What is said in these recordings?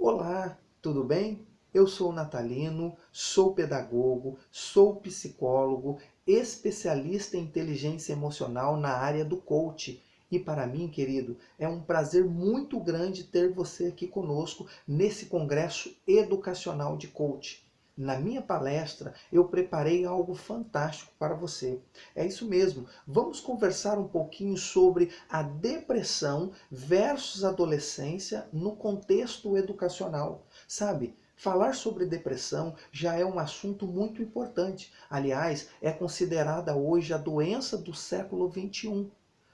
Olá, tudo bem? Eu sou o Natalino, sou pedagogo, sou psicólogo, especialista em inteligência emocional na área do coach. E para mim, querido, é um prazer muito grande ter você aqui conosco nesse congresso educacional de coach. Na minha palestra, eu preparei algo fantástico para você. É isso mesmo. Vamos conversar um pouquinho sobre a depressão versus adolescência no contexto educacional. Sabe? Falar sobre depressão já é um assunto muito importante. Aliás, é considerada hoje a doença do século XXI.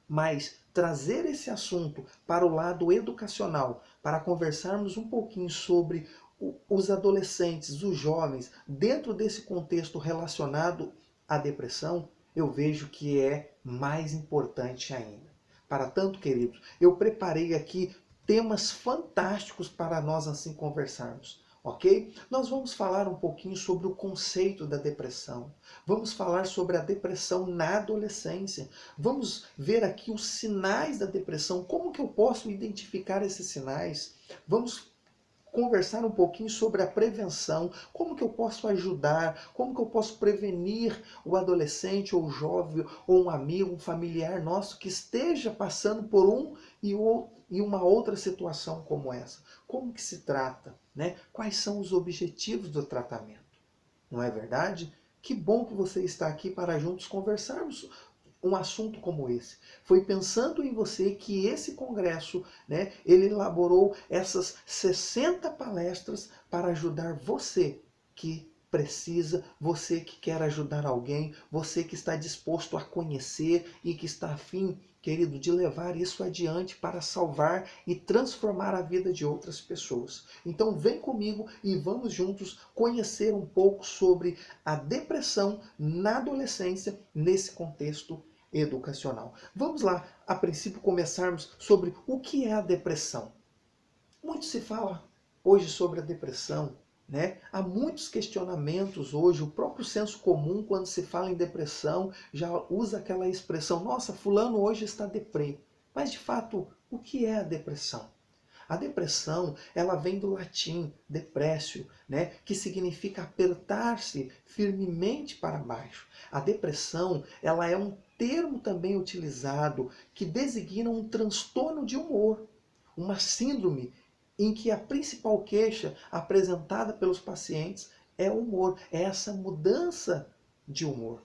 Mas trazer esse assunto para o lado educacional, para conversarmos um pouquinho sobre os adolescentes, os jovens, dentro desse contexto relacionado à depressão, eu vejo que é mais importante ainda. Para tanto, queridos, eu preparei aqui temas fantásticos para nós assim conversarmos. Ok? Nós vamos falar um pouquinho sobre o conceito da depressão. Vamos falar sobre a depressão na adolescência. Vamos ver aqui os sinais da depressão. Como que eu posso identificar esses sinais? Vamos conversar um pouquinho sobre a prevenção, como que eu posso ajudar, como que eu posso prevenir o adolescente ou o jovem ou um amigo, um familiar nosso que esteja passando por e uma outra situação como essa. Como que se trata, né? Quais são os objetivos do tratamento? Não é verdade? Que bom que você está aqui para juntos conversarmos um assunto como esse. Foi pensando em você que esse congresso, né, ele elaborou essas 60 palestras para ajudar você que precisa, você que quer ajudar alguém, você que está disposto a conhecer e que está afim, querido, de levar isso adiante para salvar e transformar a vida de outras pessoas. Então vem comigo e vamos juntos conhecer um pouco sobre a depressão na adolescência nesse contexto educacional. Vamos lá, a princípio, começarmos sobre o que é a depressão. Muito se fala hoje sobre a depressão, né? Há muitos questionamentos hoje. O próprio senso comum, quando se fala em depressão, já usa aquela expressão: nossa, fulano hoje está deprê. Mas, de fato, o que é a depressão? A depressão, ela vem do latim depressio, né, que significa apertar-se firmemente para baixo. A depressão, ela é um termo também utilizado que designa um transtorno de humor, uma síndrome em que a principal queixa apresentada pelos pacientes é o humor, é essa mudança de humor.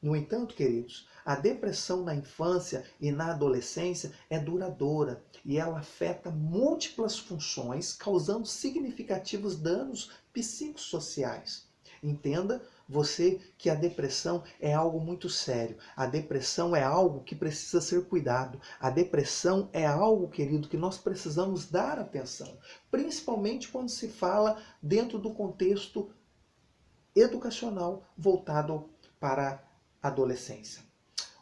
No entanto, queridos, a depressão na infância e na adolescência é duradoura e ela afeta múltiplas funções, causando significativos danos psicossociais. Entenda você que a depressão é algo muito sério. A depressão é algo que precisa ser cuidado. A depressão é algo, querido, que nós precisamos dar atenção, principalmente quando se fala dentro do contexto educacional voltado para a adolescência.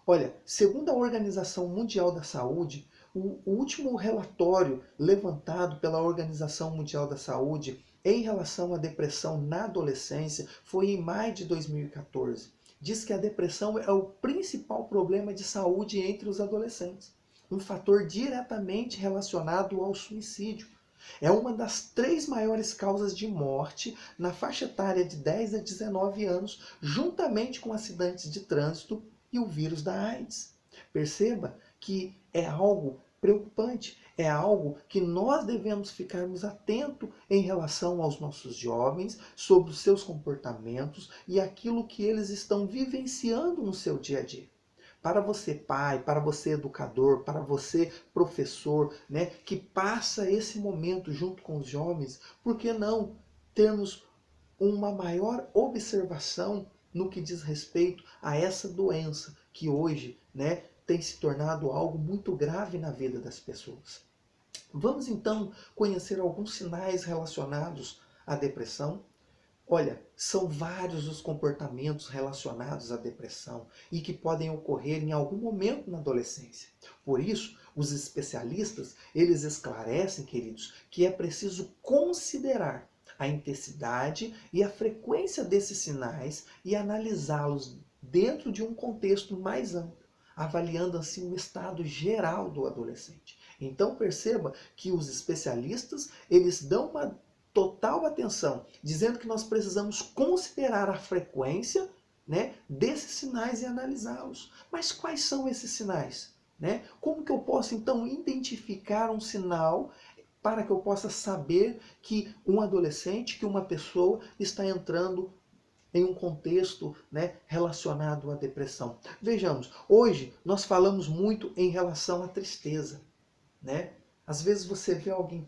Olha, segundo a Organização Mundial da Saúde, o último relatório levantado pela Organização Mundial da Saúde em relação à depressão na adolescência foi em maio de 2014. Diz que a depressão é o principal problema de saúde entre os adolescentes, um fator diretamente relacionado ao suicídio. É uma das 3 maiores causas de morte na faixa etária de 10 a 19 anos, juntamente com acidentes de trânsito e o vírus da AIDS. Perceba que é algo preocupante, é algo que nós devemos ficarmos atentos em relação aos nossos jovens, sobre os seus comportamentos e aquilo que eles estão vivenciando no seu dia a dia. Para você pai, para você educador, para você professor, né, que passa esse momento junto com os jovens, por que não termos uma maior observação no que diz respeito a essa doença que hoje, né, tem se tornado algo muito grave na vida das pessoas. Vamos então conhecer alguns sinais relacionados à depressão. Olha, são vários os comportamentos relacionados à depressão e que podem ocorrer em algum momento na adolescência. Por isso, os especialistas, eles esclarecem, queridos, que é preciso considerar a intensidade e a frequência desses sinais e analisá-los dentro de um contexto mais amplo, avaliando assim o estado geral do adolescente. Então perceba que os especialistas, eles dão uma total atenção, dizendo que nós precisamos considerar a frequência, né, desses sinais e analisá-los. Mas quais são esses sinais? Né? Como que eu posso então identificar um sinal para que eu possa saber que um adolescente, que uma pessoa está entrando em um contexto, né, relacionado à depressão? Vejamos, hoje nós falamos muito em relação à tristeza. Né? Às vezes você vê alguém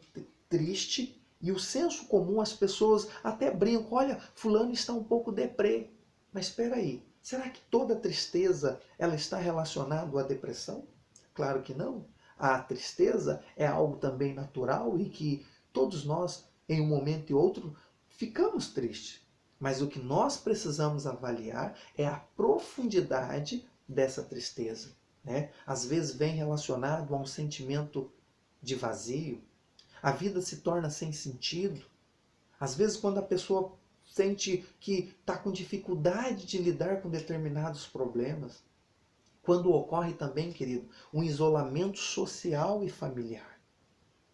triste e o senso comum, as pessoas até brincam, olha, fulano está um pouco deprê. Mas espera aí, será que toda tristeza ela está relacionada à depressão? Claro que não. A tristeza é algo também natural e que todos nós, em um momento e outro, ficamos tristes. Mas o que nós precisamos avaliar é a profundidade dessa tristeza. Né? Às vezes vem relacionado a um sentimento de vazio. A vida se torna sem sentido. Às vezes quando a pessoa sente que está com dificuldade de lidar com determinados problemas. Quando ocorre também, querido, um isolamento social e familiar.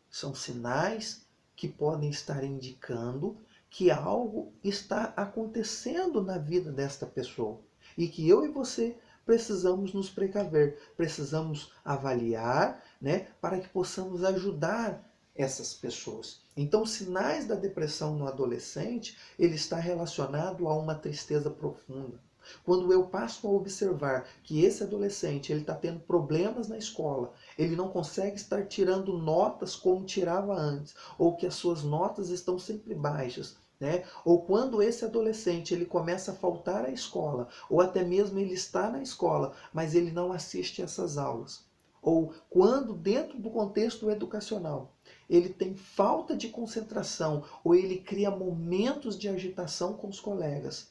São sinais que podem estar indicando que algo está acontecendo na vida desta pessoa. E que eu e você precisamos nos precaver, precisamos avaliar, né, para que possamos ajudar essas pessoas. Então, sinais da depressão no adolescente, ele está relacionado a uma tristeza profunda. Quando eu passo a observar que esse adolescente ele está tendo problemas na escola, ele não consegue estar tirando notas como tirava antes, ou que as suas notas estão sempre baixas, né? Ou quando esse adolescente ele começa a faltar à escola, ou até mesmo ele está na escola, mas ele não assiste essas aulas. Ou quando dentro do contexto educacional ele tem falta de concentração, ou ele cria momentos de agitação com os colegas.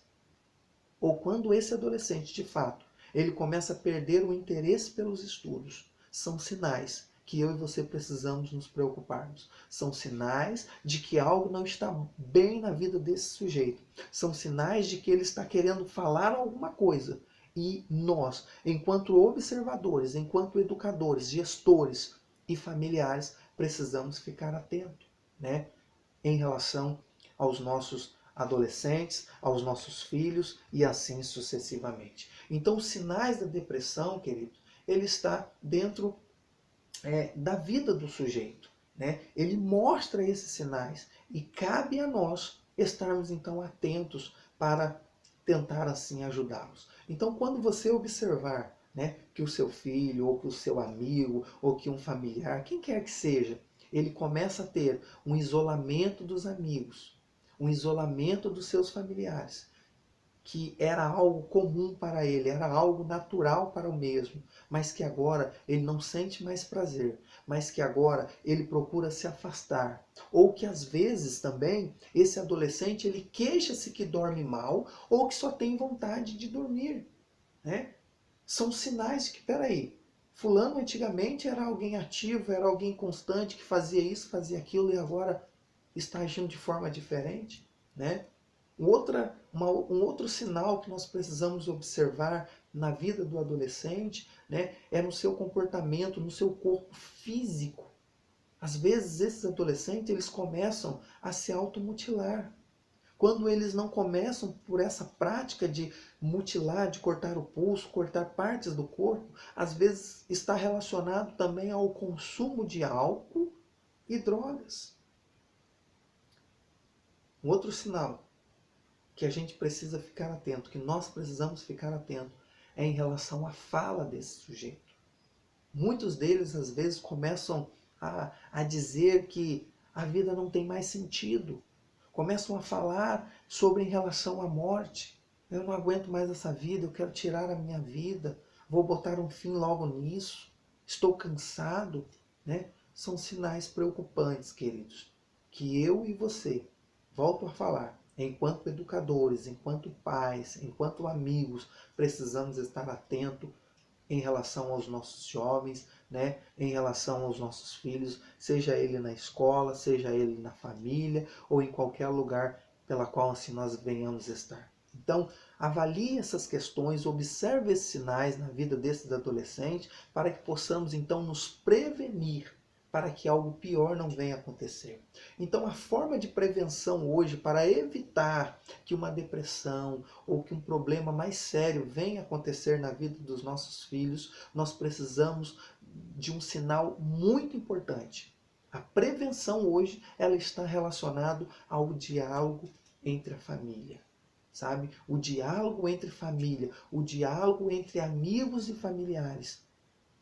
Ou quando esse adolescente, de fato, ele começa a perder o interesse pelos estudos, são sinais que eu e você precisamos nos preocuparmos. São sinais de que algo não está bem na vida desse sujeito. São sinais de que ele está querendo falar alguma coisa. E nós, enquanto observadores, enquanto educadores, gestores e familiares, precisamos ficar atentos, né, em relação aos nossos adolescentes, aos nossos filhos e assim sucessivamente. Então, os sinais da depressão, querido, ele está dentro da vida do sujeito. Né? Ele mostra esses sinais e cabe a nós estarmos então atentos para tentar assim ajudá-los. Então, quando você observar, né, que o seu filho, ou que o seu amigo, ou que um familiar, quem quer que seja, ele começa a ter um isolamento dos amigos, um isolamento dos seus familiares, que era algo comum para ele, era algo natural para o mesmo, mas que agora ele não sente mais prazer, mas que agora ele procura se afastar. Ou que às vezes também esse adolescente ele queixa-se que dorme mal ou que só tem vontade de dormir. Né? São sinais que, peraí, fulano antigamente era alguém ativo, era alguém constante, que fazia isso, fazia aquilo e agora está agindo de forma diferente. Né? Um outro sinal que nós precisamos observar na vida do adolescente, né, é no seu comportamento, no seu corpo físico. Às vezes esses adolescentes eles começam a se automutilar. Quando eles não começam por essa prática de mutilar, de cortar o pulso, cortar partes do corpo, às vezes está relacionado também ao consumo de álcool e drogas. Um outro sinal que a gente precisa ficar atento, que nós precisamos ficar atento, é em relação à fala desse sujeito. Muitos deles, às vezes, começam a dizer que a vida não tem mais sentido. Começam a falar sobre em relação à morte. Eu não aguento mais essa vida, eu quero tirar a minha vida, vou botar um fim logo nisso, estou cansado. Né? São sinais preocupantes, queridos, que eu e você, volto a falar, enquanto educadores, enquanto pais, enquanto amigos, precisamos estar atentos em relação aos nossos jovens, né? Em relação aos nossos filhos, seja ele na escola, seja ele na família ou em qualquer lugar pela qual assim nós venhamos estar. Então, avalie essas questões, observe esses sinais na vida desses adolescentes para que possamos então nos prevenir para que algo pior não venha acontecer. Então, a forma de prevenção hoje para evitar que uma depressão ou que um problema mais sério venha acontecer na vida dos nossos filhos, nós precisamos de um sinal muito importante. A prevenção hoje, ela está relacionada ao diálogo entre a família. Sabe? O diálogo entre família, o diálogo entre amigos e familiares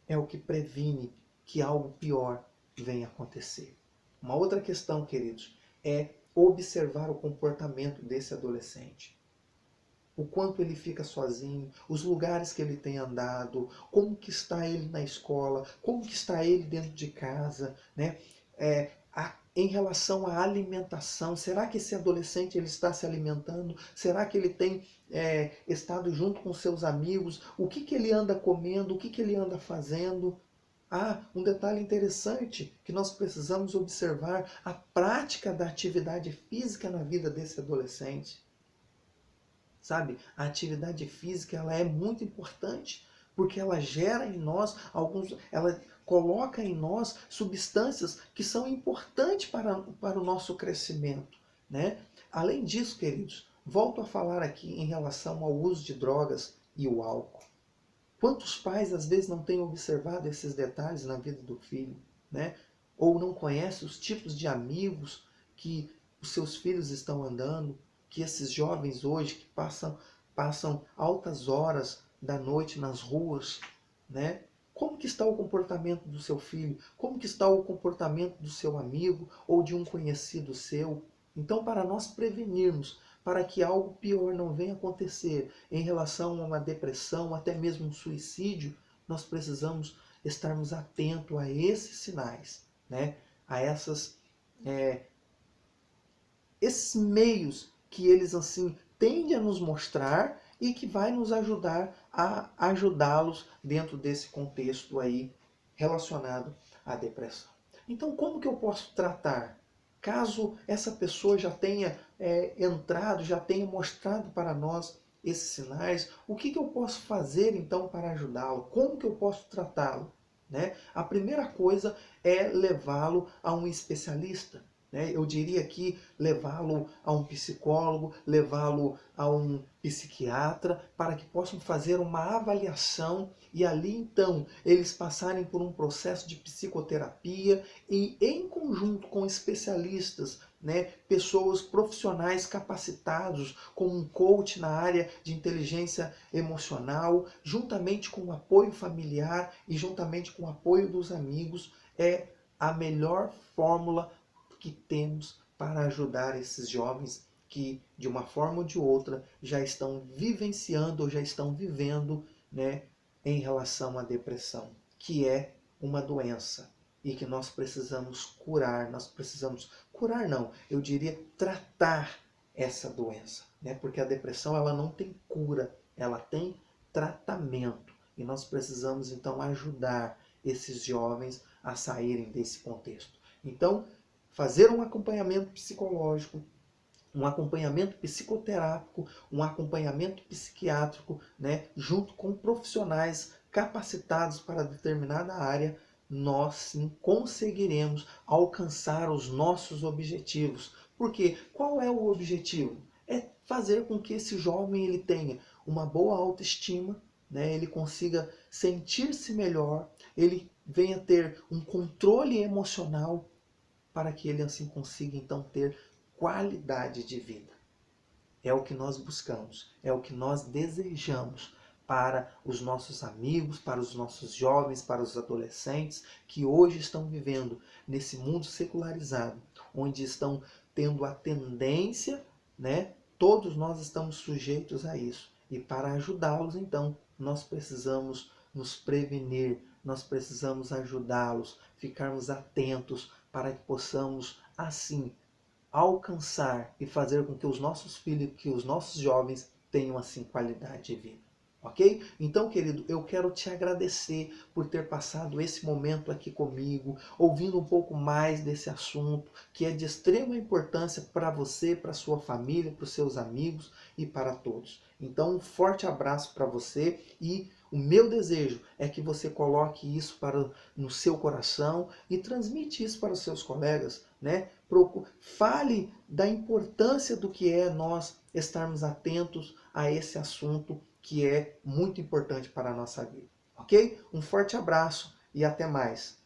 é o que previne que algo pior venha acontecer. Uma outra questão, queridos, é observar o comportamento desse adolescente. O quanto ele fica sozinho, os lugares que ele tem andado, como que está ele na escola, como que está ele dentro de casa, né? Em relação à alimentação, será que esse adolescente ele está se alimentando? Será que ele tem estado junto com seus amigos? O que que ele anda comendo? O que que ele anda fazendo? Um detalhe interessante que nós precisamos observar: a prática da atividade física na vida desse adolescente. Sabe, a atividade física ela é muito importante, porque ela gera em nós ela coloca em nós substâncias que são importantes para o nosso crescimento, né? Além disso, queridos, volto a falar aqui em relação ao uso de drogas e o álcool. Quantos pais às vezes não têm observado esses detalhes na vida do filho, né? Ou não conhecem os tipos de amigos que os seus filhos estão andando, que esses jovens hoje que passam altas horas da noite nas ruas, né? Como que está o comportamento do seu filho? Como que está o comportamento do seu amigo ou de um conhecido seu? Então, para nós prevenirmos, para que algo pior não venha acontecer em relação a uma depressão, até mesmo um suicídio, nós precisamos estarmos atentos a esses sinais, né? A esses meios que eles assim tendem a nos mostrar e que vai nos ajudar a ajudá-los dentro desse contexto aí relacionado à depressão. Então, como que eu posso tratar? Caso essa pessoa já tenha entrado, já tenha mostrado para nós esses sinais, o que eu posso fazer então para ajudá-lo? Como que eu posso tratá-lo? Né? A primeira coisa é levá-lo a um especialista. Eu diria aqui levá-lo a um psicólogo, levá-lo a um psiquiatra, para que possam fazer uma avaliação e ali então eles passarem por um processo de psicoterapia e em conjunto com especialistas, pessoas profissionais capacitados, como um coach na área de inteligência emocional, juntamente com o apoio familiar e juntamente com o apoio dos amigos, é a melhor fórmula que temos para ajudar esses jovens que, de uma forma ou de outra, já estão vivenciando ou já estão vivendo, em relação à depressão, que é uma doença e que nós precisamos curar. Nós precisamos curar, não, eu diria tratar essa doença, porque a depressão ela não tem cura, ela tem tratamento e nós precisamos então ajudar esses jovens a saírem desse contexto. Então, fazer um acompanhamento psicológico, um acompanhamento psicoterápico, um acompanhamento psiquiátrico, junto com profissionais capacitados para determinada área, nós sim conseguiremos alcançar os nossos objetivos. Porque qual é o objetivo? É fazer com que esse jovem ele tenha uma boa autoestima, ele consiga sentir-se melhor, ele venha ter um controle emocional, para que ele assim consiga então ter qualidade de vida. É o que nós buscamos, é o que nós desejamos para os nossos amigos, para os nossos jovens, para os adolescentes que hoje estão vivendo nesse mundo secularizado, onde estão tendo a tendência, todos nós estamos sujeitos a isso. E para ajudá-los, então, nós precisamos nos prevenir, nós precisamos ajudá-los, ficarmos atentos para que possamos, assim, alcançar e fazer com que os nossos filhos, que os nossos jovens tenham, assim, qualidade de vida. Ok? Então, querido, eu quero te agradecer por ter passado esse momento aqui comigo, ouvindo um pouco mais desse assunto, que é de extrema importância para você, para sua família, para os seus amigos e para todos. Então, um forte abraço para você e O meu desejo é que você coloque isso no seu coração e transmite isso para os seus colegas, né? Fale da importância do que é nós estarmos atentos a esse assunto que é muito importante para a nossa vida, ok? Um forte abraço e até mais.